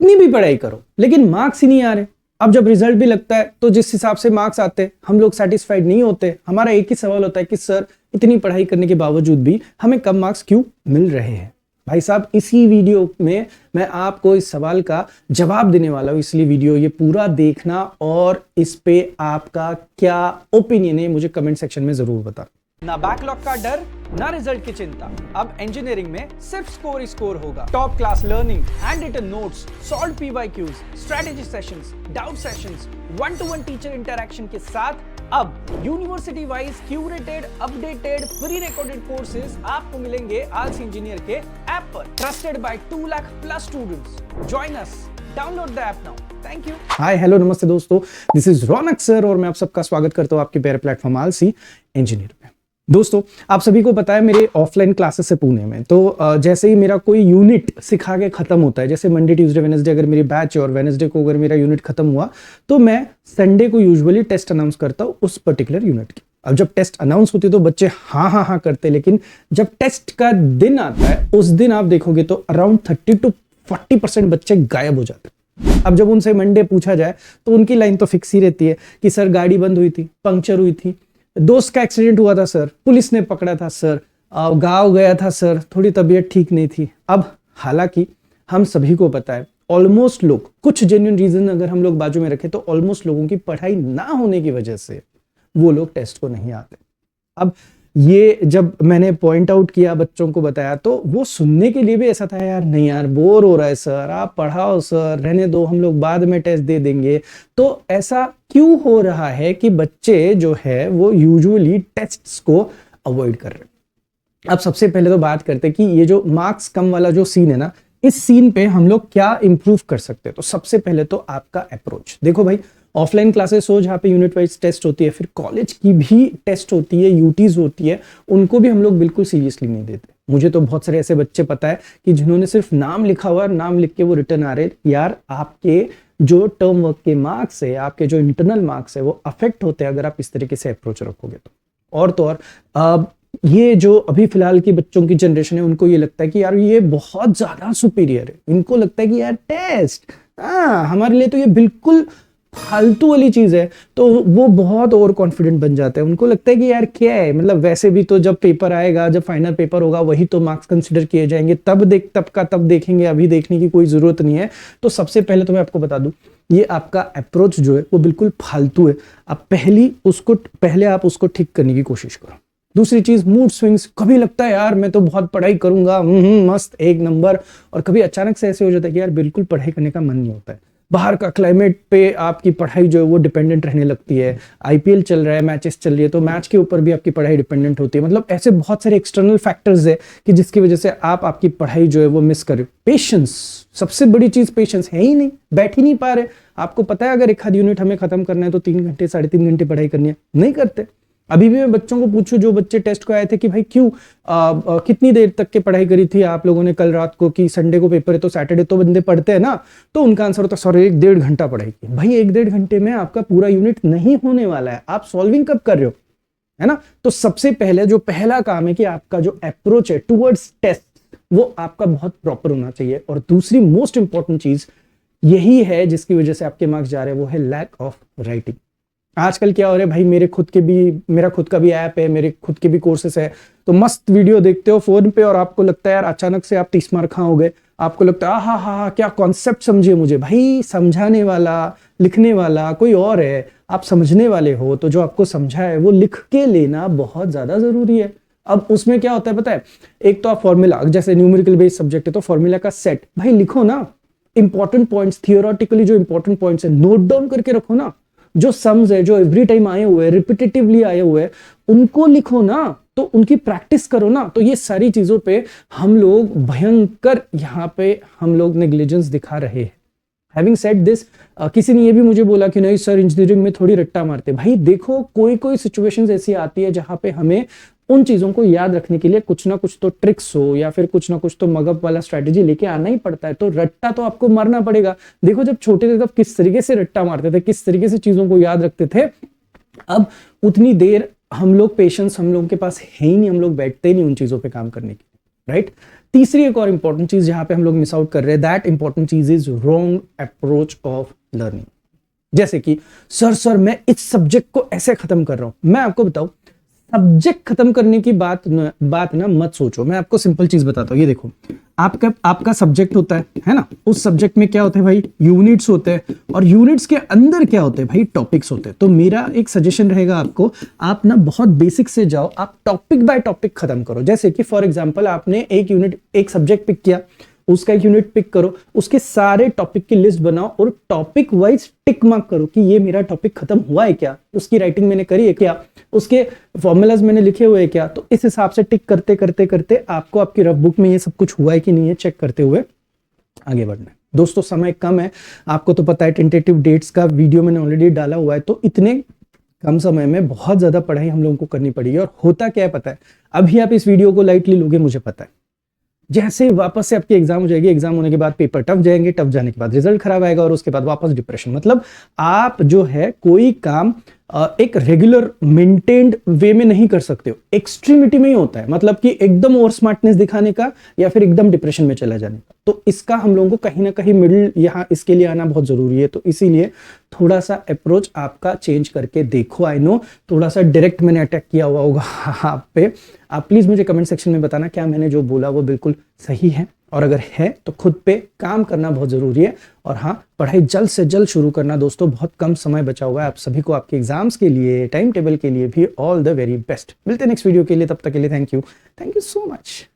कितनी भी पढ़ाई करो लेकिन मार्क्स ही नहीं आ रहे। अब जब रिजल्ट भी लगता है तो जिस हिसाब से मार्क्स आते हम लोग सेटिस्फाइड नहीं होते। हमारा एक ही सवाल होता है कि सर इतनी पढ़ाई करने के बावजूद भी हमें कम मार्क्स क्यों मिल रहे हैं। भाई साहब इसी वीडियो में मैं आपको इस सवाल का जवाब देने वाला हूं, इसलिए वीडियो ये पूरा देखना और इस पे आपका क्या ओपिनियन है मुझे कमेंट सेक्शन में जरूर बताना। ना बैकलॉग का डर ना रिजल्ट की चिंता, अब इंजीनियरिंग में सिर्फ स्कोर ही स्कोर होगा। Top class learning, hand written notes, solve PYQs, strategy sessions, doubt sessions, one to one teacher interaction के साथ अब university wise curated updated pre recorded courses आपको मिलेंगे आल्स इंजीनियर के ऐप पर, trusted by 2 lakh plus students. Join us, download the app now. Thank you. Hi hello नमस्ते दोस्तों, this is Raunak sir और मैं आप सबका स्वागत करता हूं आपके प्यारे प्लेटफॉर्म आलसी इंजीनियर में। दोस्तों आप सभी को पता है मेरे ऑफलाइन क्लासेस है पुणे में, तो जैसे ही मेरा कोई यूनिट सिखा के खत्म होता है, जैसे मंडे ट्यूसडे वेडनेसडे अगर मेरी बैच है और वेडनेसडे को अगर मेरा यूनिट खत्म हुआ तो मैं संडे को यूजुअली टेस्ट अनाउंस करता हूँ उस पर्टिकुलर यूनिट की। अब जब टेस्ट अनाउंस होती है तो बच्चे हाँ करते, लेकिन जब टेस्ट का दिन आता है उस दिन आप देखोगे तो अराउंड 30 to 40% बच्चे गायब हो जाते हैं। अब जब उनसे मंडे पूछा जाए तो उनकी लाइन तो फिक्स ही रहती है कि सर गाड़ी बंद हुई थी, पंक्चर हुई थी, दोस्त का एक्सीडेंट हुआ था सर, पुलिस ने पकड़ा था सर, गांव गया था सर, थोड़ी तबीयत ठीक नहीं थी। अब हालांकि हम सभी को पता है ऑलमोस्ट लोग, कुछ जेन्युइन रीजन अगर हम लोग बाजू में रखें तो ऑलमोस्ट लोगों की पढ़ाई ना होने की वजह से वो लोग टेस्ट को नहीं आते। अब ये जब मैंने पॉइंट आउट किया, बच्चों को बताया, तो वो सुनने के लिए भी ऐसा था यार नहीं यार बोर हो रहा है सर, आप पढ़ाओ सर, रहने दो, हम लोग बाद में टेस्ट दे देंगे। तो ऐसा क्यों हो रहा है कि बच्चे जो है वो यूजुअली टेस्ट्स को अवॉइड कर रहे हैं। अब सबसे पहले तो बात करते हैं कि ये जो मार्क्स कम वाला जो सीन है ना, इस सीन पे हम लोग क्या इंप्रूव कर सकते हैं। तो सबसे पहले तो आपका अप्रोच देखो भाई, ऑफलाइन क्लासेस हो जहाँ पे यूनिट वाइज टेस्ट होती है, फिर कॉलेज की भी टेस्ट होती है, यूटीज होती है, उनको भी हम लोग बिल्कुल सीरियसली नहीं देते। मुझे तो बहुत सारे ऐसे बच्चे पता है कि जिन्होंने सिर्फ नाम लिखा हुआ, नाम लिख के वो रिटर्न आ रहे। यार आपके जो टर्म वर्क के मार्क्स है, आपके जो इंटरनल मार्क्स है वो अफेक्ट होते हैं अगर आप इस तरीके से अप्रोच रखोगे तो और ये जो अभी फिलहाल की बच्चों की जनरेशन है उनको ये लगता है कि यार ये बहुत ज्यादा सुपीरियर है। इनको लगता है कि यार टेस्ट हमारे लिए तो ये बिल्कुल फालतू वाली चीज है, तो वो बहुत ओवर कॉन्फिडेंट बन जाते हैं। उनको लगता है कि यार क्या है, मतलब वैसे भी तो जब पेपर आएगा, जब फाइनल पेपर होगा वही तो मार्क्स कंसिडर किए जाएंगे, तब देखेंगे, अभी देखने की कोई जरूरत नहीं है। तो सबसे पहले तो मैं आपको बता दूं ये आपका अप्रोच जो है वो बिल्कुल फालतू है। आप पहले आप उसको ठीक करने की कोशिश करो। दूसरी चीज, मूड स्विंग्स। कभी लगता है यार मैं तो बहुत पढ़ाई करूंगा, मस्त एक नंबर, और कभी अचानक से ऐसे हो जाता है कि यार बिल्कुल पढ़ाई करने का मन नहीं होता है। बाहर का क्लाइमेट पे आपकी पढ़ाई जो है वो डिपेंडेंट रहने लगती है। आईपीएल चल रहा है, मैचेस चल रही है, तो मैच के ऊपर भी आपकी पढ़ाई डिपेंडेंट होती है। मतलब ऐसे बहुत सारे एक्सटर्नल फैक्टर्स है कि जिसकी वजह से आप आपकी पढ़ाई जो है वो मिस कर। पेशेंस, सबसे बड़ी चीज पेशेंस है ही नहीं, बैठ ही नहीं पा रहे। आपको पता है अगर एक आध यूनिट हमें खत्म करना है तो 3 घंटे 3.5 घंटे पढ़ाई करनी है, नहीं करते। अभी भी मैं बच्चों को पूछूं, जो बच्चे टेस्ट को आए थे कि भाई क्यों कितनी देर तक के पढ़ाई करी थी आप लोगों ने कल रात को, कि संडे को पेपर है तो सैटरडे तो बंदे पढ़ते हैं ना, तो उनका आंसर होता है सर 1-1.5 घंटा पढ़ाई की। भाई 1-1.5 घंटे में आपका पूरा यूनिट नहीं होने वाला है, आप सॉल्विंग कब कर रहे हो, है ना। तो सबसे पहले जो पहला काम है कि आपका जो अप्रोच है टूवर्ड्स टेस्ट वो आपका बहुत प्रॉपर होना चाहिए। और दूसरी मोस्ट इंपॉर्टेंट चीज यही है जिसकी वजह से आपके मार्क्स जा रहे हैं, वो है लैक ऑफ राइटिंग। आजकल क्या हो रहा है भाई, मेरा खुद का भी ऐप है, मेरे खुद के भी कोर्सेस है, तो मस्त वीडियो देखते हो फोन पे और आपको लगता है यार अचानक से आप 30 मार्क कहाँ हो गए। आपको लगता है हा क्या कॉन्सेप्ट समझे मुझे। भाई समझाने वाला, लिखने वाला कोई और है, आप समझने वाले हो, तो जो आपको समझा है वो लिख के लेना बहुत ज्यादा जरूरी है। अब उसमें क्या होता है पता है, एक तो आप फॉर्मूला, जैसे न्यूमेरिकल बेस्ड सब्जेक्ट है तो फॉर्मूला का सेट भाई लिखो ना, इंपॉर्टेंट पॉइंट्स, थियोरेटिकली जो इंपॉर्टेंट पॉइंट्स है नोट डाउन करके रखो ना। जो सम्स है, जो एवरी टाइम आए हुए हैं, रिपीटेटिवली आए हुए हैं, उनको लिखो ना, तो उनकी प्रैक्टिस करो ना। तो ये सारी चीजों पे हम लोग भयंकर यहाँ पे हम लोग नेग्लिजेंस दिखा रहे हैं। हैविंग सेड दिस, किसी ने ये भी मुझे बोला कि नहीं सर इंजीनियरिंग में थोड़ी रट्टा मारते। भाई देखो कोई सिचुएशंस ऐसी आती है जहां पे हमें उन चीजों को याद रखने के लिए कुछ ना कुछ तो ट्रिक्स हो या फिर कुछ ना कुछ तो मगअप वाला स्ट्रेटेजी लेके आना ही पड़ता है। तो रट्टा तो आपको मारना पड़ेगा। देखो जब छोटे थे तब किस तरीके से रट्टा मारते थे, किस तरीके से चीजों को याद रखते थे। अब उतनी देर हम लोग पेशेंस हम लोगों के पास है ही नहीं, हम लोग बैठते ही नहीं उन चीजों पे काम करने की। राइट। तीसरी एक और इंपॉर्टेंट चीज जहां पे हम लोग मिस आउट कर रहे हैं, दैट इंपॉर्टेंट चीज is wrong approach of learning. जैसे कि सर मैं इस सब्जेक्ट को ऐसे खत्म कर रहा हूं। मैं आपको बताऊं, सब्जेक्ट खत्म करने की बात ना मत सोचो। मैं आपको सिंपल चीज बताता हूँ। ये देखो, आपका सब्जेक्ट होता है ना, उस सब्जेक्ट में क्या होते हैं भाई, यूनिट्स होते हैं, और यूनिट्स के अंदर क्या होते हैं भाई, टॉपिक्स होते हैं। तो मेरा एक सजेशन रहेगा आपको, आप ना बहुत बेसिक से जाओ, आप टॉपिक बाय टॉपिक खत्म करो। जैसे कि फॉर एग्जांपल आपने एक सब्जेक्ट पिक किया, उसका एक यूनिट पिक करो, उसके सारे टॉपिक की लिस्ट बनाओ और टॉपिक वाइज टिक मार्क करो कि ये मेरा टॉपिक खत्म हुआ है क्या, उसकी राइटिंग मैंने करी है क्या, उसके फॉर्मूलाज मैंने लिखे हुए हैं क्या। तो इस हिसाब से टिक करते करते करते आपको आपकी रफ बुक में ये सब कुछ हुआ है कि नहीं है चेक करते हुए आगे बढ़ना है। दोस्तों समय कम है, आपको तो पता है, टेंटेटिव डेट्स का वीडियो मैंने ऑलरेडी डाला हुआ है। तो इतने कम समय में बहुत ज्यादा पढ़ाई हम लोगों को करनी पड़ेगी। और होता क्या है पता है, अभी आप इस वीडियो को लाइटली लोगे मुझे पता है, जैसे वापस से आपकी एग्जाम हो जाएगी, एग्जाम होने के बाद पेपर टफ जाएंगे, टफ जाने के बाद रिजल्ट खराब आएगा और उसके बाद वापस डिप्रेशन। मतलब आप जो है कोई काम एक रेगुलर मेंटेन्ड वे में नहीं कर सकते हो, एक्सट्रीमिटी में ही होता है। मतलब कि एकदम ओवर स्मार्टनेस दिखाने का या फिर एकदम डिप्रेशन में चला जाने का। तो इसका हम लोगों को कहीं ना कहीं मिडिल यहाँ इसके लिए आना बहुत जरूरी है। तो इसीलिए थोड़ा सा अप्रोच आपका चेंज करके देखो। आई नो थोड़ा सा डायरेक्ट मैंने अटैक किया हुआ होगा आप पे। आप प्लीज मुझे कमेंट सेक्शन में बताना क्या मैंने जो बोला वो बिल्कुल सही है, और अगर है तो खुद पे काम करना बहुत जरूरी है। और हाँ, पढ़ाई जल्द से जल्द शुरू करना दोस्तों, बहुत कम समय बचा हुआ है आप सभी को, आपके एग्जाम्स के लिए, टाइम टेबल के लिए भी। All the very best. मिलते हैं नेक्स्ट वीडियो के लिए, तब तक के लिए थैंक यू सो मच।